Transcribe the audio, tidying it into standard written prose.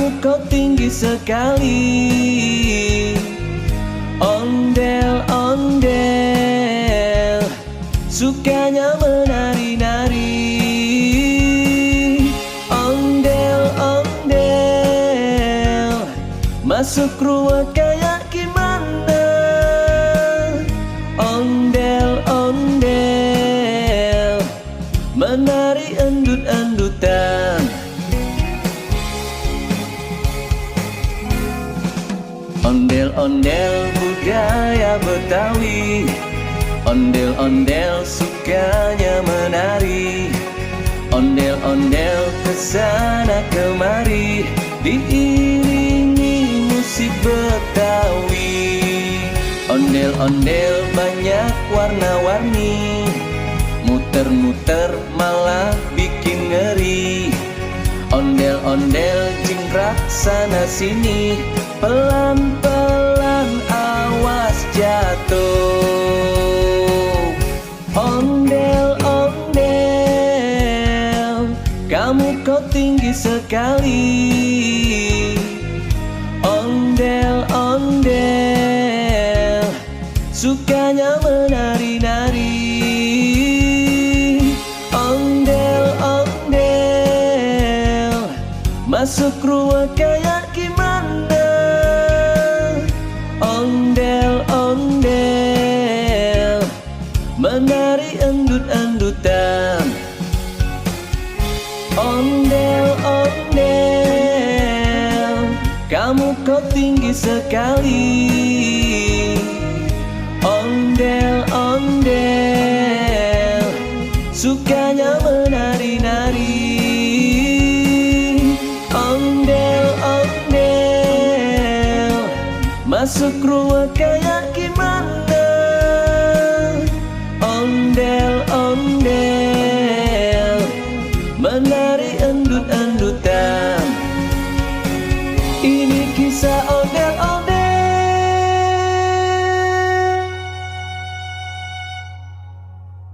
kamu kok tinggi sekali. Ondel, ondel, sukanya menari-nari. Ondel, ondel, masuk ruang kayak gimana. Ondel, ondel, menari endut-endutan. Ondel-ondel budaya Betawi. Ondel-ondel sukanya menari. Ondel-ondel kesana kemari, diiringi musik Betawi. Ondel-ondel banyak warna-warni, muter-muter malah bikin ngeri. Ondel-ondel jingkrak sana sini, pelan-pelan awas jatuh. Ondel, ondel, kamu kok tinggi sekali. Ondel, ondel, sukanya menari-nari. Ondel, ondel, masuk ruang kayak gimana. Ondel, ondel, menari endut-endutan. Ondel, ondel, kamu kok tinggi sekali. Ondel, ondel, sukanya menari-nari. Ondel, ondel, masuk ruang kayak gimana.